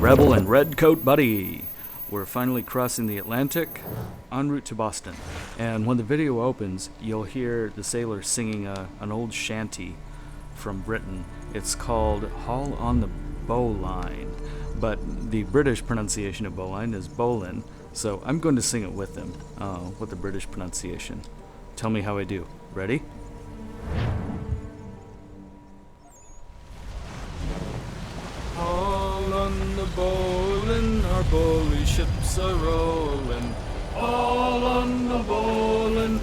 Rebel and Redcoat Buddy. We're finally crossing the Atlantic, en route to Boston. And when the video opens, you'll hear the sailors singing an old shanty from Britain. It's called Haul on the Bowline, but the British pronunciation of bowline is bowlin, so I'm going to sing it with them, with the British pronunciation. Tell me how I do. Ready? Haul on the bowline, our bowly ships are rolling. Haul on the bowline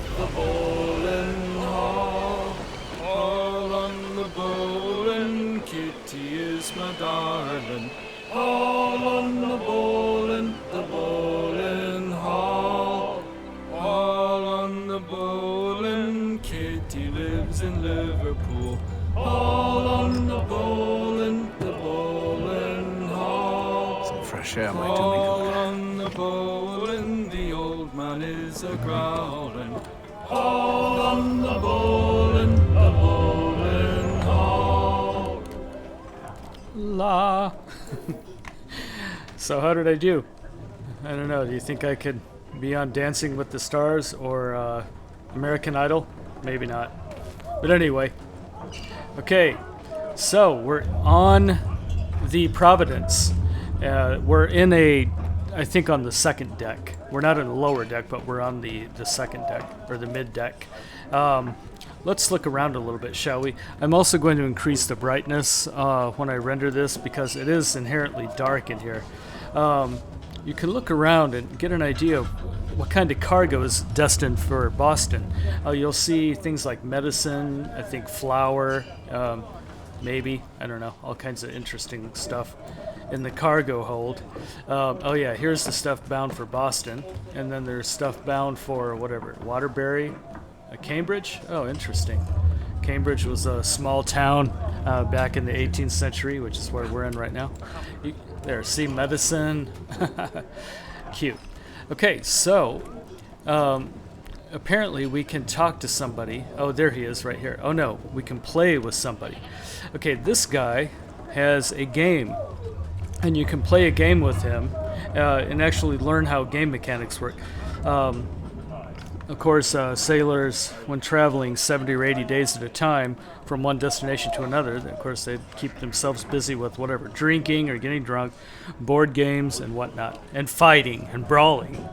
haul. Haul on the bowline, Kitty is my darling. Haul on the bowline haul. Haul on the bowline, Kitty lives in Liverpool. Haul on the bowline haul. Some fresh air might do me Haul good. on the bowline, the old man is a growling. Haul on the bowline haul. La. So how did I do? I don't know. Do you think I could be on Dancing with the Stars or American Idol? Maybe not. But anyway. Okay. So we're on the Providence. We're in I think on the second deck. We're not in the lower deck, but we're on the second deck, or the mid deck. Let's look around a little bit, shall we? I'm also going to increase the brightness when I render this because it is inherently dark in here. You can look around and get an idea of what kind of cargo is destined for Boston. You'll see things like medicine, I think flour, maybe, I don't know, all kinds of interesting stuff in the cargo hold. Oh yeah, here's the stuff bound for Boston, and then there's stuff bound for whatever, Waterbury, Cambridge. Oh, interesting. Cambridge was a small town back in the 18th century, which is where we're in right now. There, see medicine. Cute. Okay, so apparently we can talk to somebody. Oh, there he is right here. Oh no, we can play with somebody. Okay, this guy has a game, and you can play a game with him and actually learn how game mechanics work. Of course, sailors, when traveling 70 or 80 days at a time from one destination to another, of course, they keep themselves busy with whatever, drinking or getting drunk, board games and whatnot, and fighting and brawling,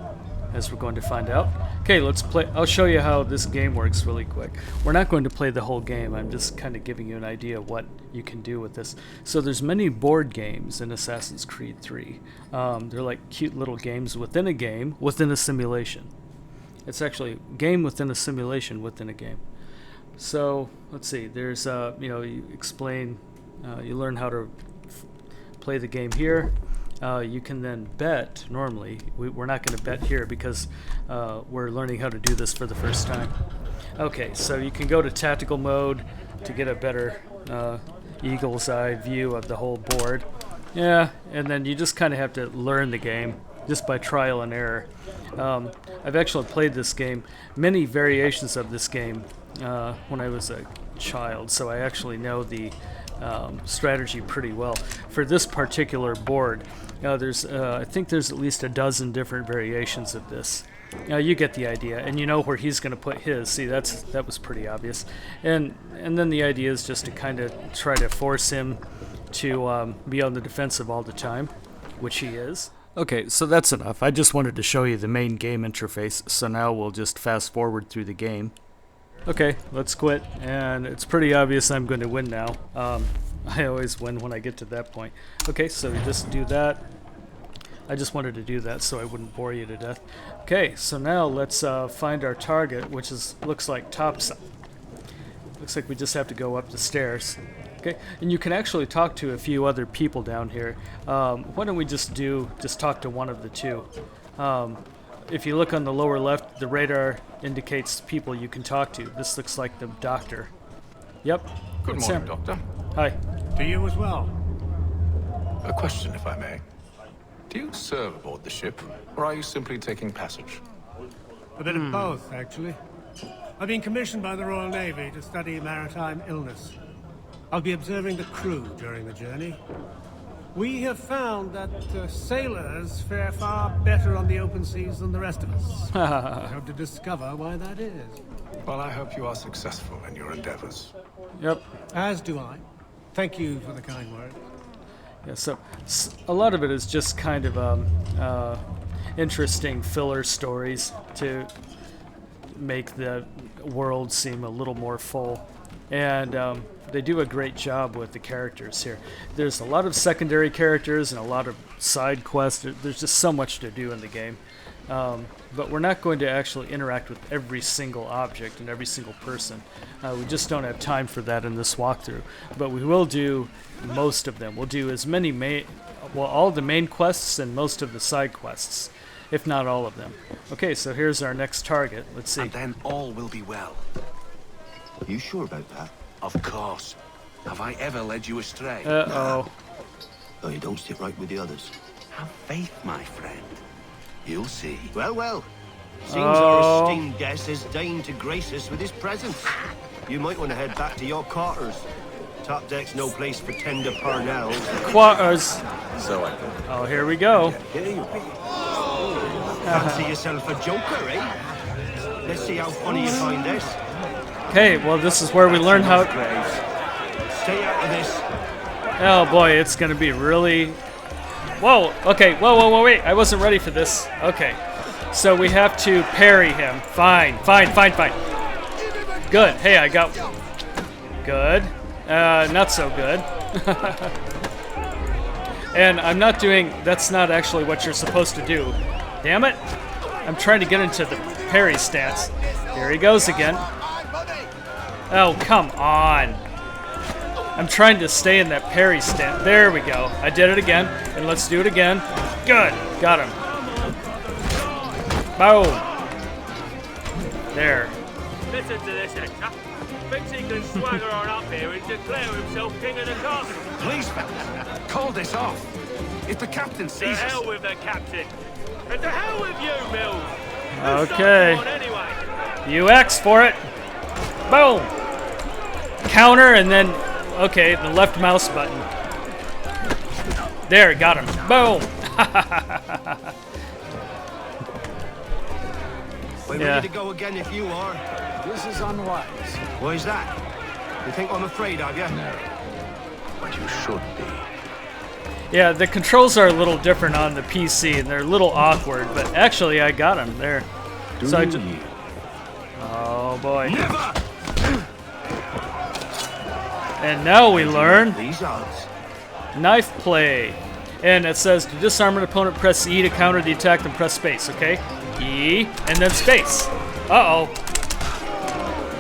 as we're going to find out. Okay, let's play. I'll show you how this game works really quick. We're not going to play the whole game. I'm just kind of giving you an idea of what you can do with this. So there's many board games in Assassin's Creed 3. They're like cute little games within a game, within a simulation. It's actually a game within a simulation within a game. So let's see. There's you explain, you learn how to play the game here. You can then bet. Normally, we're not going to bet here because we're learning how to do this for the first time. Okay, so you can go to tactical mode to get a better eagle's eye view of the whole board. Yeah, and then you just kind of have to learn the game just by trial and error. I've actually played this game, many variations of this game, when I was a child, so I actually know the strategy pretty well. For this particular board, I think there's at least a dozen different variations of this. You get the idea, and you know where he's going to put his. See, that was pretty obvious. And then the idea is just to kind of try to force him to be on the defensive all the time, which he is. Okay, so that's enough. I just wanted to show you the main game interface, so now we'll just fast forward through the game. Okay, let's quit, and it's pretty obvious I'm going to win now. I always win when I get to that point. Okay, so we just do that. I just wanted to do that so I wouldn't bore you to death. Okay, so now let's find our target, which looks like topside. Looks like we just have to go up the stairs. Okay, and you can actually talk to a few other people down here. Why don't we just talk to one of the two? If you look on the lower left, the radar indicates people you can talk to. This looks like the doctor. Yep. Good morning, Doctor. Hi. To you as well. A question, if I may. Do you serve aboard the ship, or are you simply taking passage? A bit of both, actually. I've been commissioned by the Royal Navy to study maritime illness. I'll be observing the crew during the journey. We have found that sailors fare far better on the open seas than the rest of us. I hope to discover why that is. Well, I hope you are successful in your endeavors. Yep. As do I. Thank you for the kind word. Yeah, so a lot of it is just kind of interesting filler stories to make the world seem a little more full. And they do a great job with the characters here. There's a lot of secondary characters and a lot of side quests. There's just so much to do in the game. But we're not going to actually interact with every single object and every single person. We just don't have time for that in this walkthrough. But we will do most of them. We'll do as many all the main quests and most of the side quests, if not all of them. Okay, so here's our next target. Let's see. And then all will be well. Are you sure about that? Of course. Have I ever led you astray? Uh-oh. Oh, you don't sit right with the others. Have faith, my friend. You'll see. Well, well. Seems Oh. our esteemed guest has deigned to grace us with his presence. You might want to head back to your quarters. Top deck's no place for tender parnells. Quarters. So I thought. Oh, here we go. Here you be. Fancy yourself a joker, eh? Let's see how funny you find this. Okay, well, this is where we learn how... Graves. Stay out of this. Oh boy, it's gonna be really... Whoa, okay, whoa, wait, I wasn't ready for this. Okay, so we have to parry him. Fine. Good, hey, I got... Good. Not so good. And I'm not doing... That's not actually what you're supposed to do. Damn it. I'm trying to get into the parry stance. Here he goes again. Oh, come on. I'm trying to stay in that parry stance. There we go. I did it again. And let's do it again. Good. Got him. Boom. There. Listen to this, Hector. Thinks he can swagger on up here and declare himself king of the castle. Please, fellas, call this off. If the captain To sees us... hell with the captain. And to hell with you, Mills. Okay. Who's on anyway? You X for it. Boom. Counter and then, okay, the left mouse button. There, got him. Boom. We're Yeah. ready to go again if you are. This is unwise. Why is that? You think I'm afraid of you? No. But you should be. Yeah, the controls are a little different on the PC and they're a little awkward, but actually I got him there. So I just, oh boy. Never! And now we learn These odds. knife play. And it says to disarm an opponent, press E to counter the attack, then press space, okay? E, and then space. Uh-oh.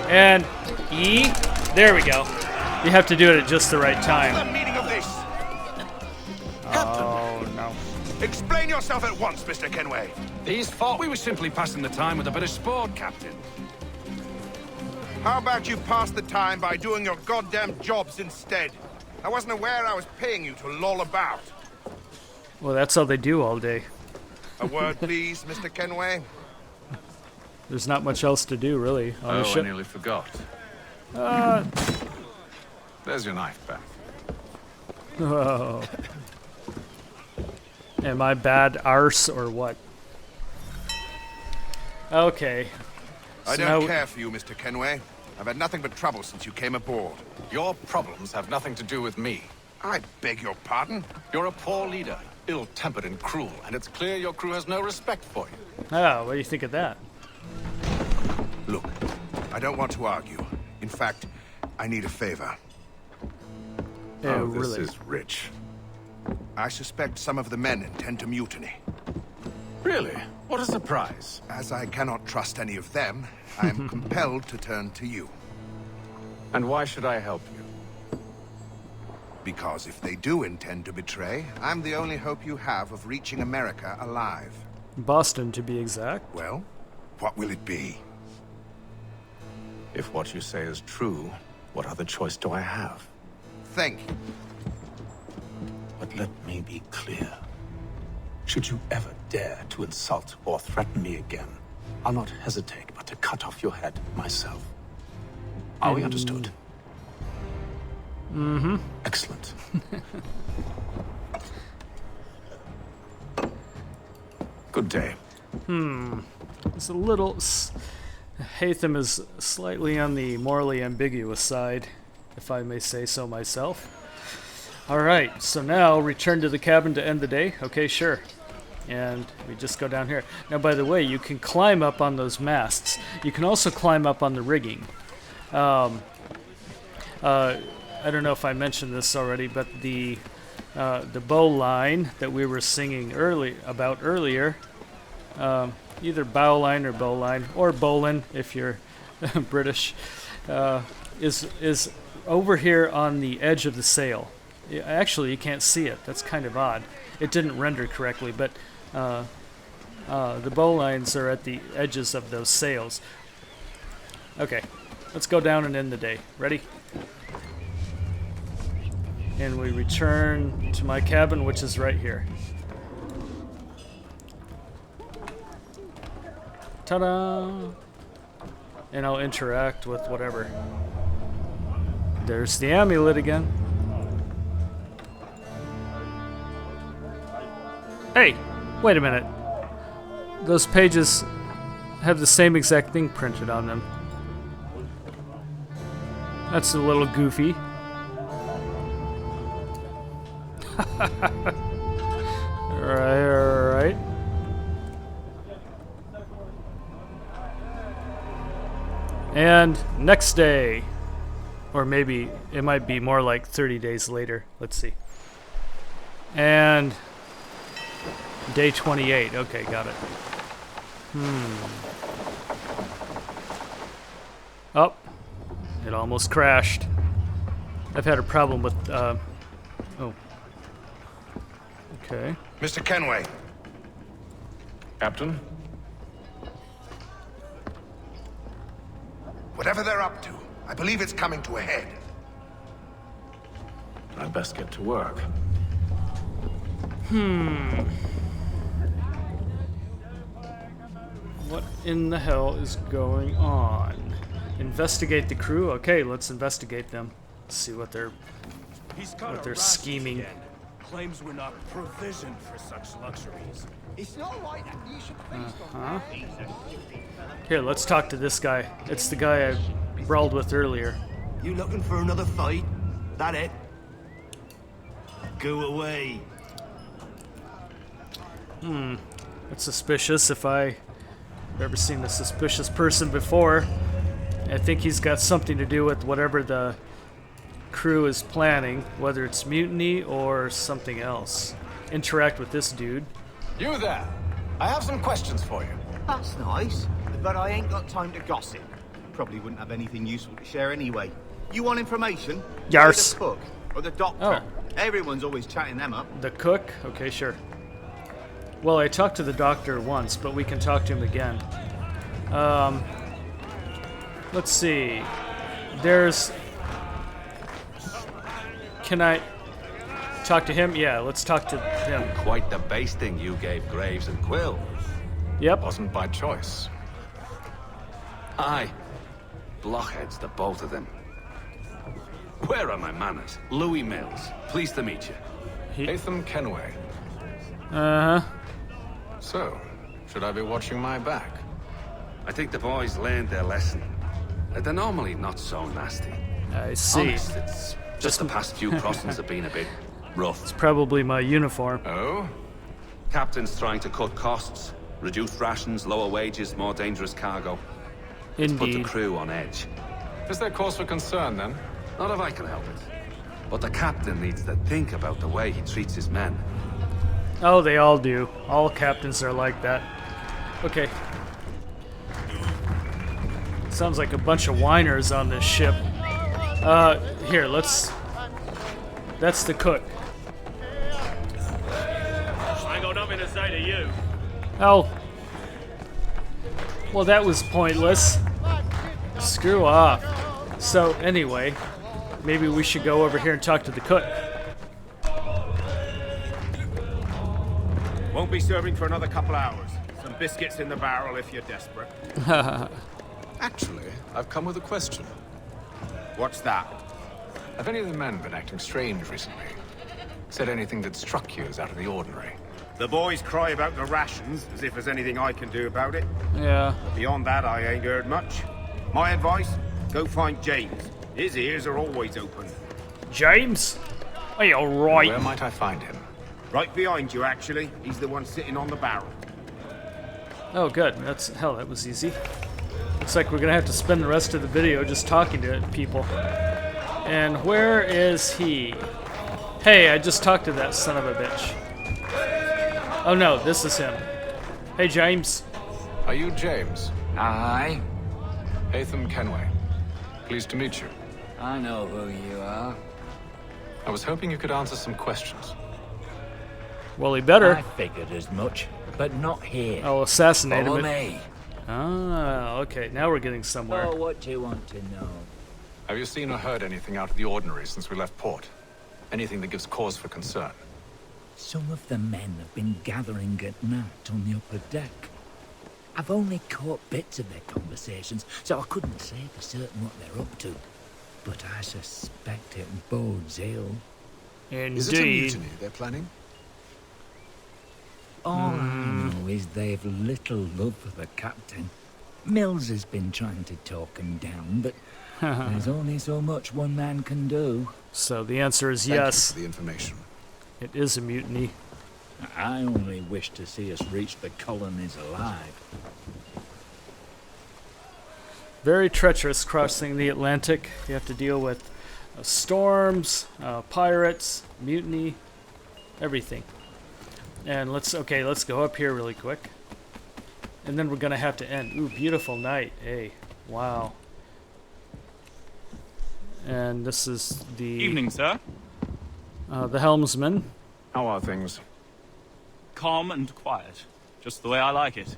And E, there we go. You have to do it at just the right time. The meaning of this. Oh, no. Explain yourself at once, Mr. Kenway. These thought we were simply passing the time with a bit of sport, Captain. How about you pass the time by doing your goddamn jobs instead? I wasn't aware I was paying you to loll about. Well, that's how they do all day. A word, please, Mr. Kenway. There's not much else to do, really, on the I ship. nearly forgot. There's your knife back. Oh. Am I bad arse or what? Okay. I So don't now- care for you, Mr. Kenway. I've had nothing but trouble since you came aboard. Your problems have nothing to do with me. I beg your pardon? You're a poor leader, ill-tempered and cruel, and it's clear your crew has no respect for you. Oh, what do you think of that? Look, I don't want to argue. In fact, I need a favor. Oh, this really? is rich. I suspect some of the men intend to mutiny. Really? What a surprise. As I cannot trust any of them, I am compelled to turn to you. And why should I help you? Because if they do intend to betray, I'm the only hope you have of reaching America alive. Boston, to be exact. Well, what will it be? If what you say is true, what other choice do I have? Think. But let me be clear. Should you ever dare to insult or threaten me again, I'll not hesitate but to cut off your head myself. Are we understood? Mm-hmm. Excellent. Good day. It's a little... Hatham is slightly on the morally ambiguous side, if I may say so myself. Alright, so now return to the cabin to end the day. Okay, sure. And we just go down here. Now, by the way, you can climb up on those masts. You can also climb up on the rigging. I don't know if I mentioned this already, but the bow line that we were singing earlier, either bow line or bow line, or bowline if you're British, is over here on the edge of the sail. Actually, you can't see it. That's kind of odd. It didn't render correctly, but the bow lines are at the edges of those sails. Okay, let's go down and end the day. Ready? And we return to my cabin, which is right here. Ta-da! And I'll interact with whatever. There's the amulet again. Hey, wait a minute. Those pages have the same exact thing printed on them. That's a little goofy. Alright. And next day. Or maybe it might be more like 30 days later. Let's see. And day 28. Okay, got it. Oh, it almost crashed. I've had a problem with, oh. Okay. Mr. Kenway. Captain? Whatever they're up to, I believe it's coming to a head. I'd best get to work. What in the hell is going on? Investigate the crew? Okay, let's investigate them. See what they're scheming. Claims we're not provisioned for such luxuries. It's not right that you should feast on Here, let's talk to this guy. It's the guy I brawled with earlier. You looking for another fight? That it? Go away. That's suspicious. If I've ever seen a suspicious person before, I think he's got something to do with whatever the crew is planning, whether it's mutiny or something else. Interact with this dude. You there! I have some questions for you. That's nice, but I ain't got time to gossip. Probably wouldn't have anything useful to share anyway. You want information? Yars. The cook or the doctor. Oh. Everyone's always chatting them up. The cook? Okay, sure. Well, I talked to the doctor once, but we can talk to him again. Let's see. There's... Can I talk to him? Yeah, let's talk to him. Quite the basting you gave Graves and Quill. Yep. Wasn't by choice. Aye. Blockheads, the both of them. Where are my manners? Louis Mills. Pleased to meet you. Hatham Kenway. Uh-huh. So, should I be watching my back? I think the boys learned their lesson. They're normally not so nasty. I see. Honest, it's just the past few crossings have been a bit rough. It's probably my uniform. Oh? Captain's trying to cut costs, reduce rations, lower wages, more dangerous cargo. Put the Indeed. crew on edge. Is there cause for concern, then? Not if I can help it. But the captain needs to think about the way he treats his men. Oh, they all do. All captains are like that. Okay. Sounds like a bunch of whiners on this ship. Here, let's... That's the cook. I ain't got nothing to say to you. Oh. Well, that was pointless. Screw off. So, anyway, maybe we should go over here and talk to the cook. Won't be serving for another couple hours. Some biscuits in the barrel if you're desperate. Actually, I've come with a question. What's that? Have any of the men been acting strange recently? Said anything that struck you as out of the ordinary? The boys cry about the rations, as if there's anything I can do about it. Yeah. But beyond that, I ain't heard much. My advice, go find James. His ears are always open. James? Are you alright? Where might I find him? Right behind you, actually. He's the one sitting on the barrel. Oh, good. Hell, that was easy. Looks like we're gonna have to spend the rest of the video just talking to people. And where is he? Hey, I just talked to that son of a bitch. Oh no, this is him. Hey, James. Are you James? Aye. Hatham Kenway. Pleased to meet you. I know who you are. I was hoping you could answer some questions. Well, he better. I figured as much, but not here. I'll assassinate Follow him. me. Ah, okay. Now we're getting somewhere. Oh, what do you want to know? Have you seen or heard anything out of the ordinary since we left port? Anything that gives cause for concern? Some of the men have been gathering at night on the upper deck. I've only caught bits of their conversations, so I couldn't say for certain what they're up to. But I suspect it bodes ill. Indeed. Is it a mutiny they're planning? All I know is they've little love for the captain. Mills has been trying to talk him down, but there's only so much one man can do. So the answer is Thank yes. you for the information. It is a mutiny. I only wish to see us reach the colonies alive. Very treacherous crossing the Atlantic. You have to deal with storms, pirates, mutiny, everything. And let's go up here really quick. And then we're gonna have to end. Ooh, beautiful night. Hey, wow. And this is the Evening, sir. The helmsman. How are things? Calm and quiet. Just the way I like it.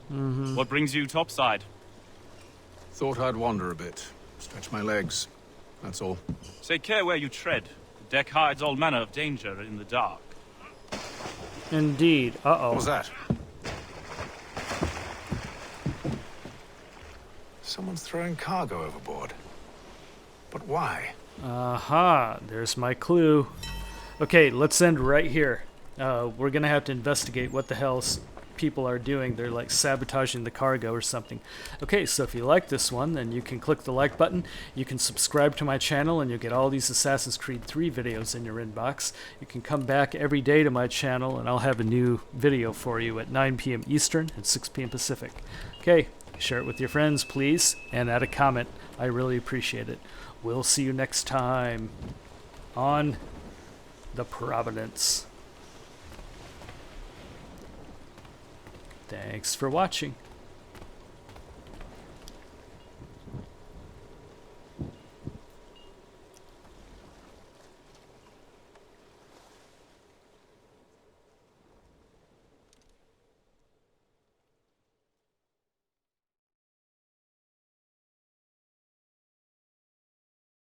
What brings you topside? Thought I'd wander a bit. Stretch my legs. That's all. Take care where you tread. The deck hides all manner of danger in the dark. Indeed. Uh-oh. What was that? Someone's throwing cargo overboard. But why? Aha, there's my clue. Okay, let's end right here. We're gonna have to investigate what the hell people are doing. They're like sabotaging the cargo or something. Okay, so if you like this one, then you can click the like button. You can subscribe to my channel and you'll get all these Assassin's Creed 3 videos in your inbox. You can come back every day to my channel and I'll have a new video for you at 9 p.m. Eastern and 6 p.m. Pacific. Okay, share it with your friends, please, and add a comment. I really appreciate it. We'll see you next time on the Providence. Thanks for watching.